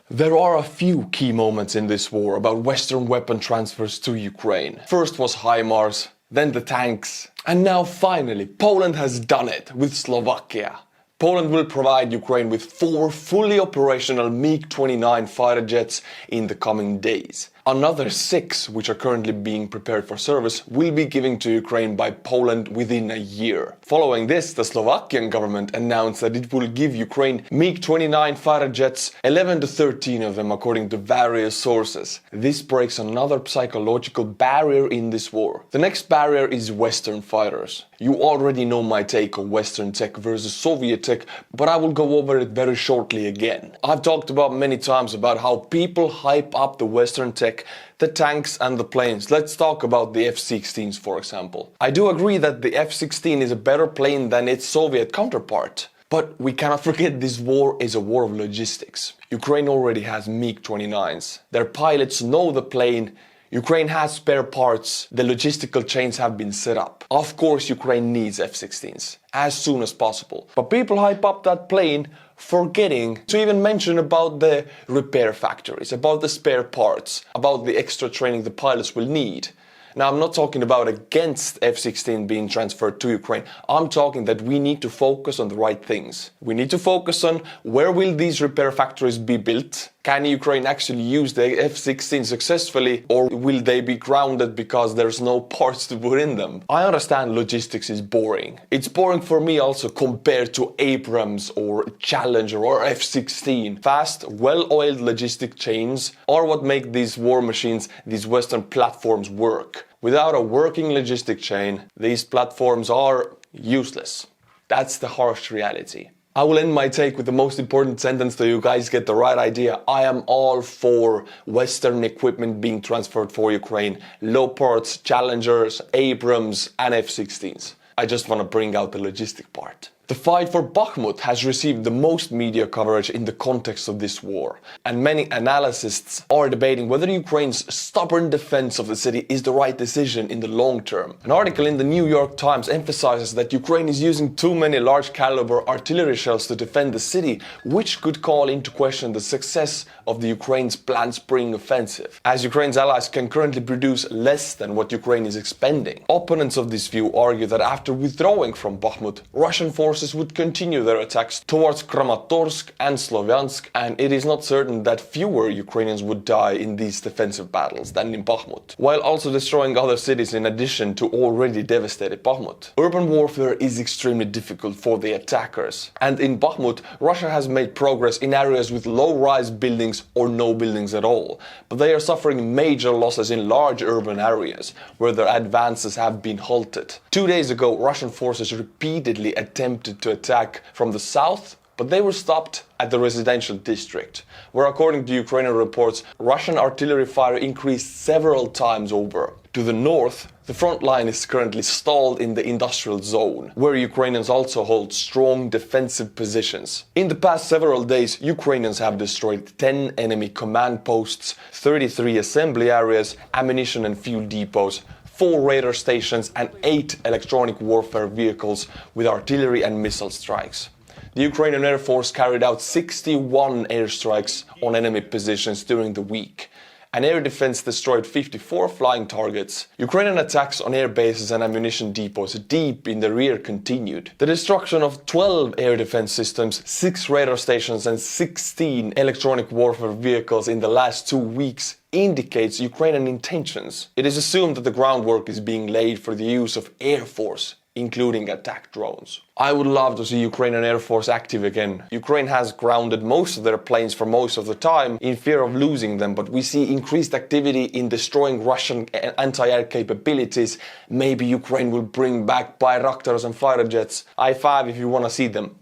There are a few key moments in this war about Western weapon transfers to Ukraine. First was HIMARS, then the tanks, and now finally Poland has done it with Slovakia. Poland will provide Ukraine with 4 fully operational MiG-29 fighter jets in the coming days. Another 6, which are currently being prepared for service, will be given to Ukraine by Poland within a year. Following this, the Slovakian government announced that it will give Ukraine MiG-29 fighter jets, 11 to 13 of them according to various sources. This breaks another psychological barrier in this war. The next barrier is Western fighters. You already know my take on Western tech versus Soviet tech, but I will go over it very shortly again. I've talked about many times about how people hype up the Western tech, the tanks and the planes. Let's talk about the F-16s, for example. I do agree that the F-16 is a better plane than its Soviet counterpart. But we cannot forget this war is a war of logistics. Ukraine already has MiG-29s. Their pilots know the plane. Ukraine has spare parts, the logistical chains have been set up. Of course Ukraine needs F-16s as soon as possible. But people hype up that plane forgetting to even mention about the repair factories, about the spare parts, about the extra training the pilots will need. Now, I'm not talking about against F-16 being transferred to Ukraine. I'm talking that we need to focus on the right things. We need to focus on where will these repair factories be built? Can Ukraine actually use the F-16 successfully, or will they be grounded because there's no parts to put in them? I understand logistics is boring. It's boring for me also compared to Abrams or Challenger or F-16. Fast, well-oiled logistic chains are what make these war machines, these Western platforms work. Without a working logistic chain, these platforms are useless. That's the harsh reality. I will end my take with the most important sentence so you guys get the right idea. I am all for Western equipment being transferred for Ukraine. Leopards, Challengers, Abrams and F-16s. I just want to bring out the logistic part. The fight for Bakhmut has received the most media coverage in the context of this war, and many analysts are debating whether Ukraine's stubborn defense of the city is the right decision in the long term. An article in the New York Times emphasizes that Ukraine is using too many large caliber artillery shells to defend the city, which could call into question the success of the Ukraine's planned spring offensive, as Ukraine's allies can currently produce less than what Ukraine is expending. Opponents of this view argue that after withdrawing from Bakhmut, Russian forces would continue their attacks towards Kramatorsk and Sloviansk, and it is not certain that fewer Ukrainians would die in these defensive battles than in Bakhmut, while also destroying other cities in addition to already devastated Bakhmut. Urban warfare is extremely difficult for the attackers, and in Bakhmut, Russia has made progress in areas with low-rise buildings or no buildings at all, but they are suffering major losses in large urban areas, where their advances have been halted. 2 days ago, Russian forces repeatedly attempted to attack from the south, but they were stopped at the residential district, where according to Ukrainian reports, Russian artillery fire increased several times over. To the north, the front line is currently stalled in the industrial zone, where Ukrainians also hold strong defensive positions. In the past several days, Ukrainians have destroyed 10 enemy command posts, 33 assembly areas, ammunition and fuel depots, 4 radar stations and 8 electronic warfare vehicles with artillery and missile strikes. The Ukrainian Air Force carried out 61 airstrikes on enemy positions during the week, and air defense destroyed 54 flying targets. Ukrainian attacks on air bases and ammunition depots deep in the rear continued. The destruction of 12 air defense systems, 6 radar stations and 16 electronic warfare vehicles in the last 2 weeks indicates Ukrainian intentions. It is assumed that the groundwork is being laid for the use of Air Force, including attack drones. I would love to see Ukrainian Air Force active again. Ukraine has grounded most of their planes for most of the time in fear of losing them, but we see increased activity in destroying Russian anti-air capabilities. Maybe Ukraine will bring back Bayraktars and fighter jets. I-5 if you want to see them.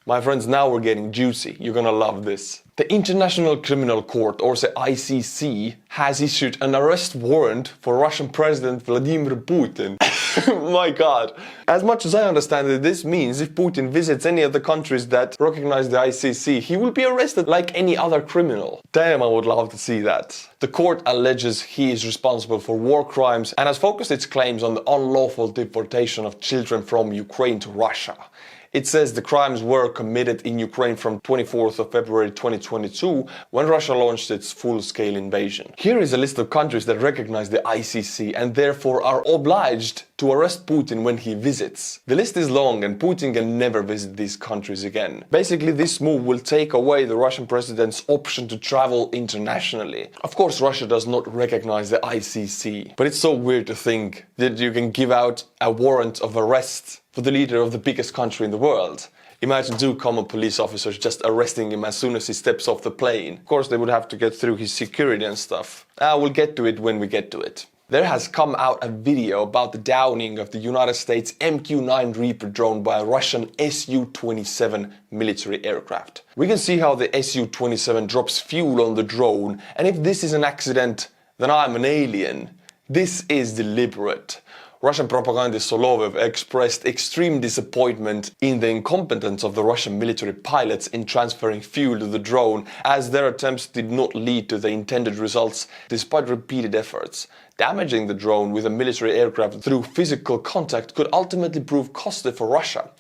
My friends, now we're getting juicy. You're gonna love this. The International Criminal Court, or the ICC, has issued an arrest warrant for Russian President Vladimir Putin. My god. As much as I understand it, this means if Putin visits any of the countries that recognize the ICC, he will be arrested like any other criminal. Damn, I would love to see that. The court alleges he is responsible for war crimes and has focused its claims on the unlawful deportation of children from Ukraine to Russia. It says the crimes were committed in Ukraine from 24th of February 2022 when Russia launched its full-scale invasion. Here is a list of countries that recognize the ICC and therefore are obliged to arrest Putin when he visits. The list is long and Putin can never visit these countries again. Basically, this move will take away the Russian president's option to travel internationally. Of course, Russia does not recognize the ICC, but it's so weird to think that you can give out a warrant of arrest for the leader of the biggest country in the world. Imagine two common police officers just arresting him as soon as he steps off the plane. Of course, they would have to get through his security and stuff. We'll get to it when we get to it. There has come out a video about the downing of the United States MQ-9 Reaper drone by a Russian Su-27 military aircraft. We can see how the Su-27 drops fuel on the drone, and if this is an accident, then I'm an alien. This is deliberate. Russian propagandist Solovyev expressed extreme disappointment in the incompetence of the Russian military pilots in transferring fuel to the drone, as their attempts did not lead to the intended results despite repeated efforts. Damaging the drone with a military aircraft through physical contact could ultimately prove costly for Russia.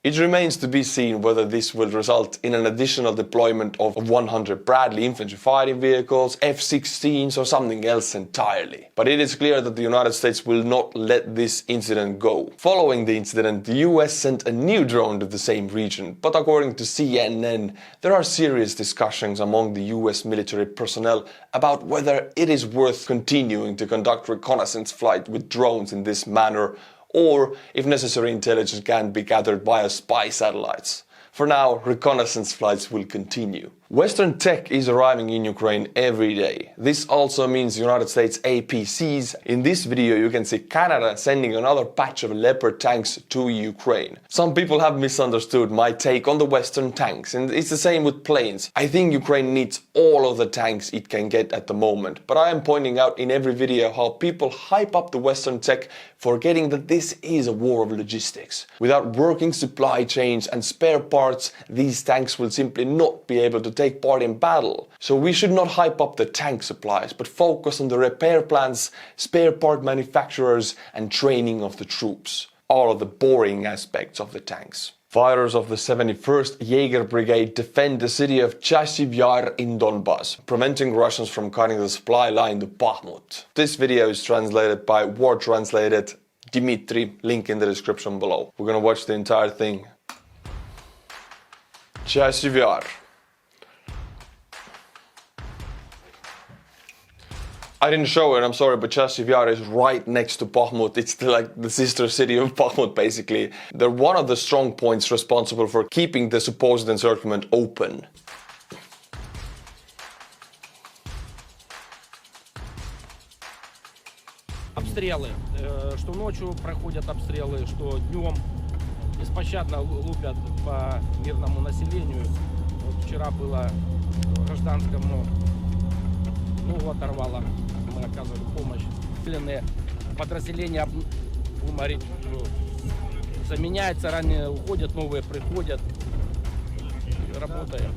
It remains to be seen whether this will result in an additional deployment of 100 Bradley infantry fighting vehicles, F-16s or something else entirely. But it is clear that the United States will not let this incident go. Following the incident, the US sent a new drone to the same region, but according to CNN, there are serious discussions among the US military personnel about whether it is worth continuing to conduct reconnaissance flight with drones in this manner, or if necessary intelligence can be gathered via spy satellites. For now, reconnaissance flights will continue. Western tech is arriving in Ukraine every day. This also means United States APCs. In this video you can see Canada sending another batch of Leopard tanks to Ukraine. Some people have misunderstood my take on the Western tanks, and it's the same with planes. I think Ukraine needs all of the tanks it can get at the moment, but I am pointing out in every video how people hype up the Western tech, forgetting that this is a war of logistics. Without working supply chains and spare parts, these tanks will simply not be able to take part in battle. So we should not hype up the tank supplies, but focus on the repair plans, spare part manufacturers and training of the troops. All of the boring aspects of the tanks. Fighters of the 71st Jaeger Brigade defend the city of Chasiv Yar in Donbass, preventing Russians from cutting the supply line to Bakhmut. This video is translated by War Translated Dimitri, link in the description below. We're gonna watch the entire thing. Chasiv Yar. I didn't show it, I'm sorry, but Chasiv Yar is right next to Bakhmut. It's like the sister city of Bakhmut, basically. They're one of the strong points responsible for keeping the supposed encirclement open. Обстрелы, что ночью проходят обстрелы, что днем беспощадно лупят по мирному населению. Вот вчера было гражданскому ногу оторвало, мы оказывали помощь. Подразделения уморить, заменяются, ранее уходят, новые приходят. Работаем.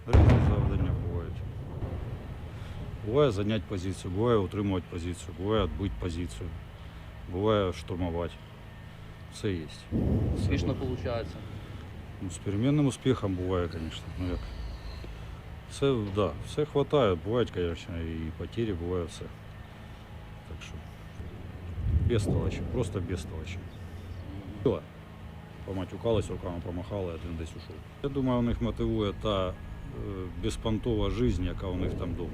Різні завдання бувають. Буває зайняти позицію, буває утримувати позицію, буває відбити позицію, буває штурмувати. Все є. Успішно виходить? Ну, з перемінним успіхом буває, звісно. Ну, як. Все, да, все вистачає, бувають, звісно, і потери, буває все. Так що, безтолочі, просто безтолочі. Поматюкались, руками помахали, один десь ушов. Я думаю, у них мотивує та безпонтова життя, яка у них там вдома.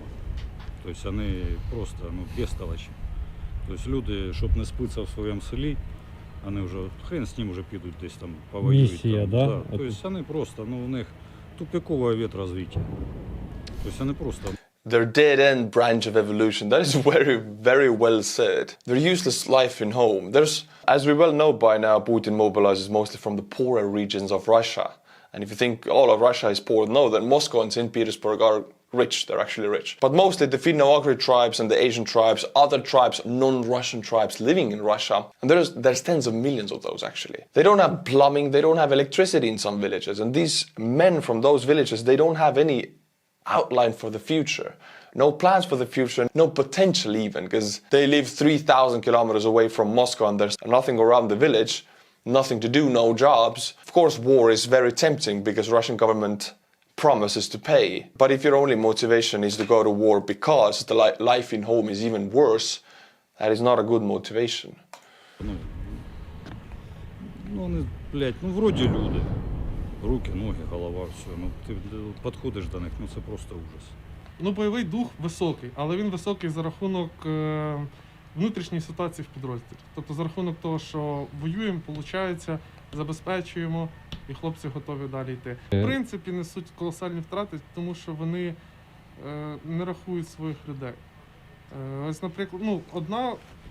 Тобто вони просто безтолочі. Тобто люди, щоб не спитися в своєму селі, вони вже, хрен з ним вже підуть десь там повоюють. Місія, там, да? Тобто вони просто, у них тупикове ветрозвиття. Тобто вони просто... Their dead-end branch of evolution. That is very, very well said. Their useless life in home. As we well know by now, Putin mobilizes mostly from the poorer regions of Russia. And if you think all of Russia is poor, no, then Moscow and St. Petersburg are rich. They're actually rich. But mostly the Finno-Ugric tribes and the Asian tribes, other tribes, non-Russian tribes living in Russia. And there's tens of millions of those, actually. They don't have plumbing, they don't have electricity in some villages. And these men from those villages, they don't have any outline for the future. No plans for the future, no potential even, because they live 3,000 kilometers away from Moscow and there's nothing around the village, nothing to do, no jobs. Of course, war is very tempting because Russian government promises to pay. But if your only motivation is to go to war because the life in home is even worse, that is not a good motivation. Ну, вони, блядь, ну вроді люди. Руки, ноги, голова, все. Ну, ти підходиш до них, ну це просто ужас. Ну, бойовий дух високий, але він високий за рахунок внутрішньої ситуації в підрозділі. Тобто за рахунок того, що воюємо, виходить, забезпечуємо, і хлопці готові далі йти. В принципі, несуть колосальні втрати, тому що вони не рахують своїх людей. Ось, наприклад, ну,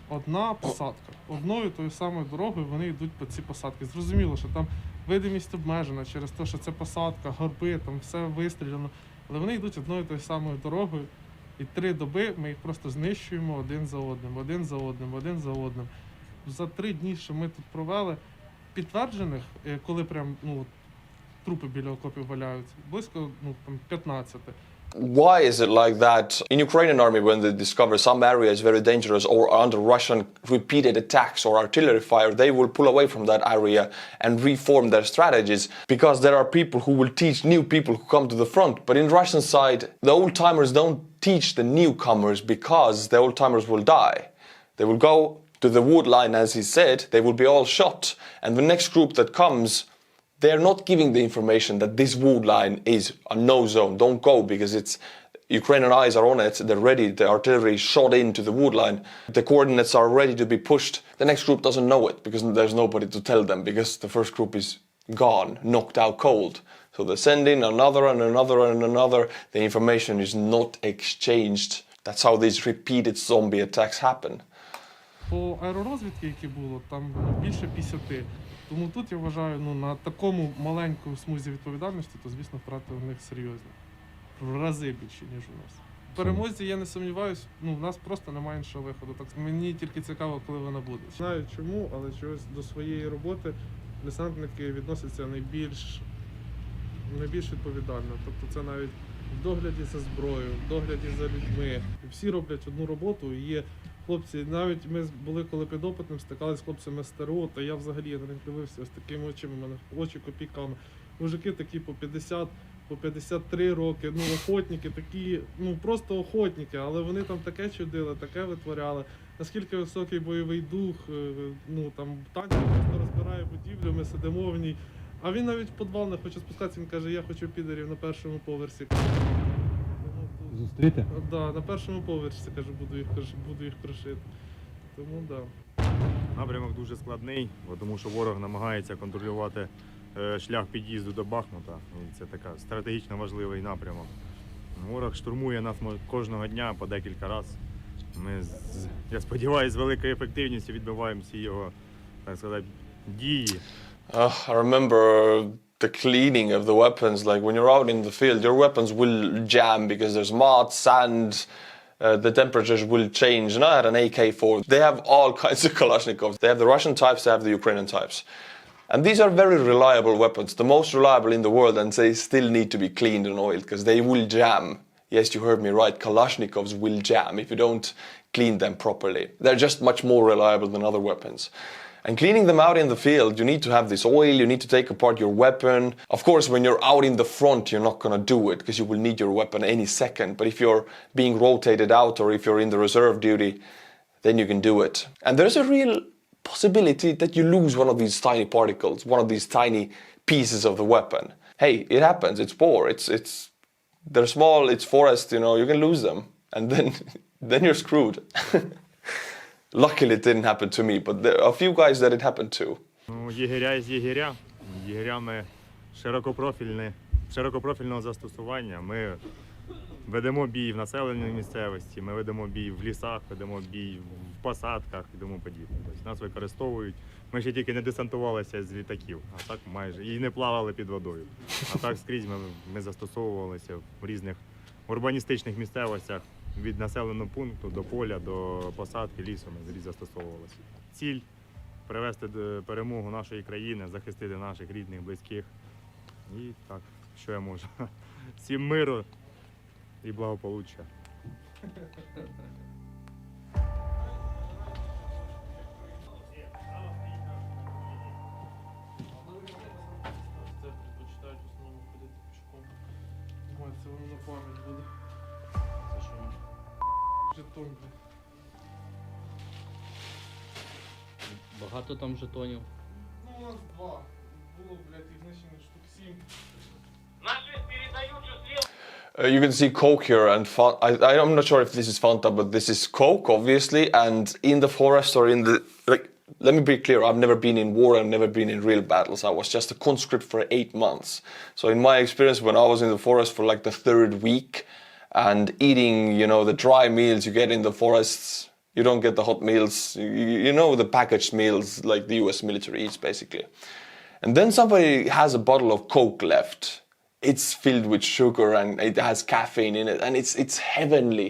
одна посадка. Одною тою самою дорогою вони йдуть по ці посадки. Зрозуміло, що там видимість обмежена через те, що це посадка, горби, там все вистріляно. Але вони йдуть одною тою самою дорогою, і 3 доби ми їх просто знищуємо один за одним, один за одним, один за одним. За 3 дні, що ми тут провели, підтверджених, коли прям, ну, трупи біля окопів валяються, близько, ну, там, 15. Why is it like that? In Ukrainian army, when they discover some area is very dangerous or under Russian repeated attacks or artillery fire, they will pull away from that area and reform their strategies because there are people who will teach new people who come to the front. But in Russian side, the old-timers don't teach the newcomers because the old-timers will die. They will go to the wood line, as he said, they will be all shot. And the next group that comes, they're not giving the information that this wood line is a no zone. Don't go because it's Ukrainian eyes are on it. They're ready. The artillery is shot into the wood line. The coordinates are ready to be pushed. The next group doesn't know it because there's nobody to tell them because the first group is gone, knocked out cold. So they send in another and another and another. The information is not exchanged. That's how these repeated zombie attacks happen. По аеророзвідки, які було, там більше 50. Тому тут, я вважаю, ну, на такому маленькому смузі відповідальності, то, звісно, втрати у них серйозні. В рази більші, ніж у нас. В перемозі, я не сумніваюсь, ну, в нас просто немає іншого виходу. Так, мені тільки цікаво, коли вона буде. Не знаю чому, але чогось до своєї роботи десантники відносяться найбільш відповідально. Тобто це навіть в догляді за зброєю, в догляді за людьми. Всі роблять одну роботу, і є хлопці, навіть ми були коли підопитним, стикалися з хлопцями з ТРО, то я взагалі на них дивився ось такими очима, у мене очі копійками. Мужики такі по 50, по 53 роки, ну охотники такі, ну просто охотники, але вони там таке чудили, таке витворяли. Наскільки високий бойовий дух, ну там танки просто розбирає будівлю, ми сидимо в ній. А він навіть в підвал не хоче спускатися, він каже, я хочу підерів на першому поверсі. Зустріти? Да, на першому поверсі, каже, буду їх крушити. Тому да. Напрямок дуже складний, тому що ворог намагається контролювати шлях під'їзду до Бахмута. І це така стратегічно важливий напрямок. Ворог штурмує нас кожного дня по декілька разів. Ми, я сподіваюся, з великою ефективністю відбиваємо всі його, так сказати, дії. I remember the cleaning of the weapons. Like when you're out in the field, your weapons will jam because there's mud, sand, the temperatures will change. And I had an AK-4. They have all kinds of Kalashnikovs. They have the Russian types, they have the Ukrainian types. And these are very reliable weapons, the most reliable in the world, and they still need to be cleaned and oiled because they will jam. Yes, you heard me right, Kalashnikovs will jam if you don't clean them properly. They're just much more reliable than other weapons. And cleaning them out in the field, you need to have this oil, you need to take apart your weapon. Of course, when you're out in the front, you're not going to do it because you will need your weapon any second. But if you're being rotated out or if you're in the reserve duty, then you can do it. And there's a real possibility that you lose one of these tiny particles, one of these tiny pieces of the weapon. Hey, it happens, it's war, they're small, it's forest, you know, you can lose them. And then you're screwed. Luckily it didn't happen to me, but there are a few guys that it happened to. Єгеря із єгеря, єгерями широкопрофільного застосування. Ми Ведемо бій в населеній місцевості, ми ведемо бій в лісах, ведемо бій в посадках і тому подібне. Тобто нас використовують. Ми ще тільки не десантувалися з літаків, а так майже, і не плавали під водою. А так скрізь ми застосовувалися в різних урбаністичних місцевостях, від населеного пункту до поля, до посадки, лісу ми скрізь застосовувалися. Ціль – привести перемогу нашої країни, захистити наших рідних, близьких. І так, що я можу. Всім миру і благополуччя. Це предпочитають в основному ходити пішком. Думаю, це воно на пам'ять буде. Це що? Жетон, блядь. Багато там жетонів. Ну, у нас 2. Було, блядь, їх знищено штук 7. You can see Coke here, and I'm not sure if this is Fanta, but this is Coke, obviously. And in the forest or in the let me be clear: I've never been in war. I've never been in real battles. I was just a conscript for 8 months. So in my experience, when I was in the forest for like the 3rd week, and eating, you know, the dry meals you get in the forests, you don't get the hot meals. You know, the packaged meals like the U.S. military eats, basically. And then somebody has a bottle of Coke left. It's filled with sugar and it has caffeine in it, and it's heavenly,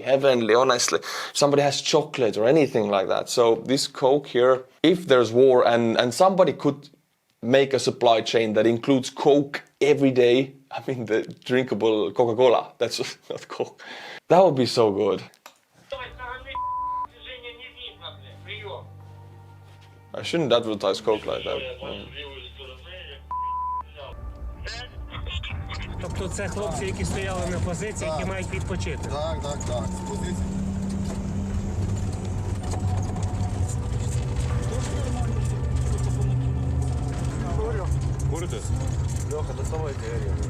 honestly. Somebody has chocolate or anything like that. So this Coke here, if there's war and somebody could make a supply chain that includes Coke every day, I mean the drinkable Coca-Cola, that's not Coke, that would be so good. I shouldn't advertise Coke like that. Тобто це хлопці, які стояли на позиції, які мають відпочити? Так. З позиції. Будете? Льоха, доставайте Ярину.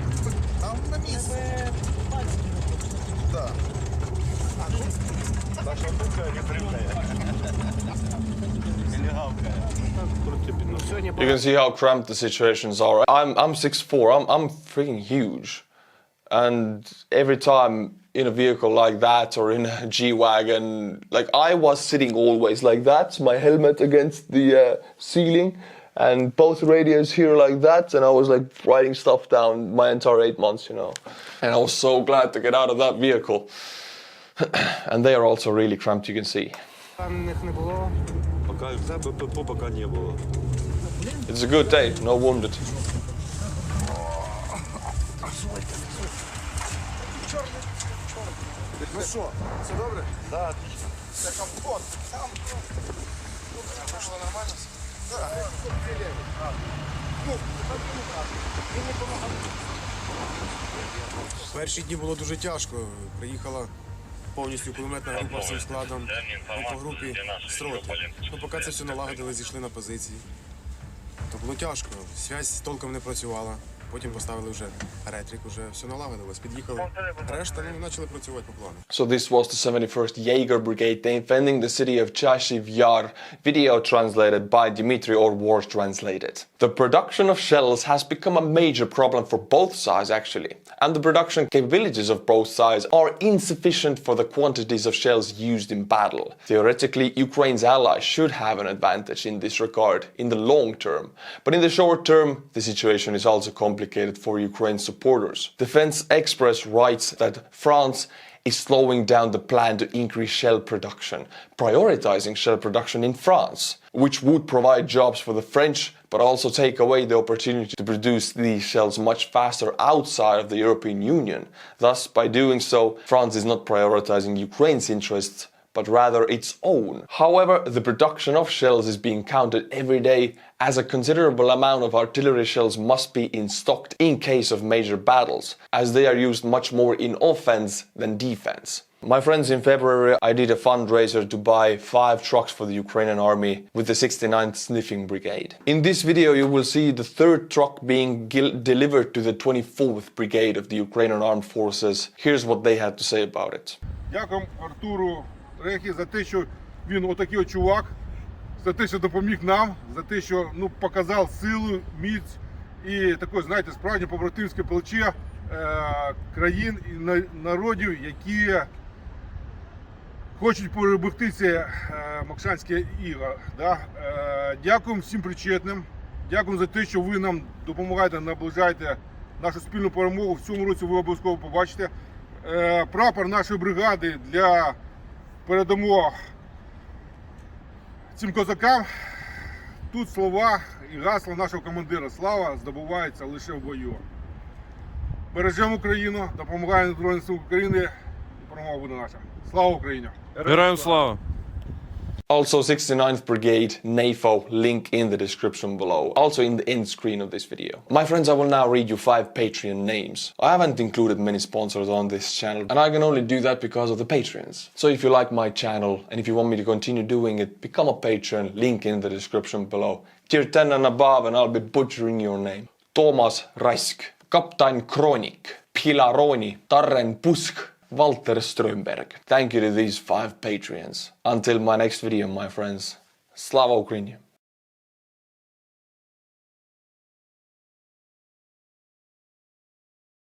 Там на місці. Так. Наша штука не прибляє. Не гавкає. You can see how cramped the situations are. I'm 6'4", I'm freaking huge. And every time in a vehicle like that or in a G-Wagon, like I was sitting always like that, my helmet against the ceiling and both radios here like that, and I was like writing stuff down my entire 8 months, you know. And I was so glad to get out of that vehicle. And they are also really cramped, you can see. Не було. Пока не было. It's a good day, no wounded. Ну що, все добре? Так. Це комфорт. Там. Вийшло нормально? Так. Перші дні було дуже тяжко. Приїхала повністю кулеметна група всім складом. Ми по групі строти. Ну, поки це все налагодили, зійшли на позиції. То було тяжко. Зв'язь толком не працювала. Потім поставили вже ретрик, вже все налагодилось. Під'їхали. Решта, ну, почали працювати по плану. So this was the 71st Jaeger Brigade defending the city of Chasiv Yar, video translated by Dmitry or war translated. The production of shells has become a major problem for both sides actually, and the production capabilities of both sides are insufficient for the quantities of shells used in battle. Theoretically, Ukraine's allies should have an advantage in this regard in the long term, but in the short term, the situation is also complicated for Ukraine's supporters. Defense Express writes that France is slowing down the plan to increase shell production, prioritizing shell production in France, which would provide jobs for the French, but also take away the opportunity to produce these shells much faster outside of the European Union. Thus, by doing so, France is not prioritizing Ukraine's interests, but rather its own. However, the production of shells is being counted every day, as a considerable amount of artillery shells must be in stock in case of major battles, as they are used much more in offense than defense. My friends, in February I did a fundraiser to buy 5 trucks for the Ukrainian army with the 69th Sniffing Brigade. In this video you will see the 3rd truck being delivered to the 24th Brigade of the Ukrainian Armed Forces. Here's what they had to say about it. Дякую Артуру Рехі за те, що він отакий от чувак, за те, що допоміг нам, за те, що показав силу, міць і таке, знаєте, справжнє побратимське плече країн і народів, які хочуть перемогти ці Макшанські ігри. Да? Дякуємо всім причетним. Дякуємо за те, що ви нам допомагаєте, наближаєте нашу спільну перемогу. В цьому році ви обов'язково побачите. Прапор нашої бригади передамо цим козакам. Тут слова і гасла нашого командира: слава здобувається лише в бою. Бережемо Україну, допомагаємо Збройним силам України, і перемога буде наша. Слава Україні! Героям слава! Also 69th Brigade, NAFO, link in the description below, also in the end screen of this video. My friends, I will now read you 5 Patreon names. I haven't included many sponsors on this channel, and I can only do that because of the Patreons. So if you like my channel, and if you want me to continue doing it, become a patron, link in the description below. Tier 10 and above, and I'll be butchering your name. Toomas Rask, Kaptain Kronik, Pilaroni, Tarren Pusk, Walter Strömberg. Thank you to these 5 Patreons. Until my next video, my friends. Slava Ukraini.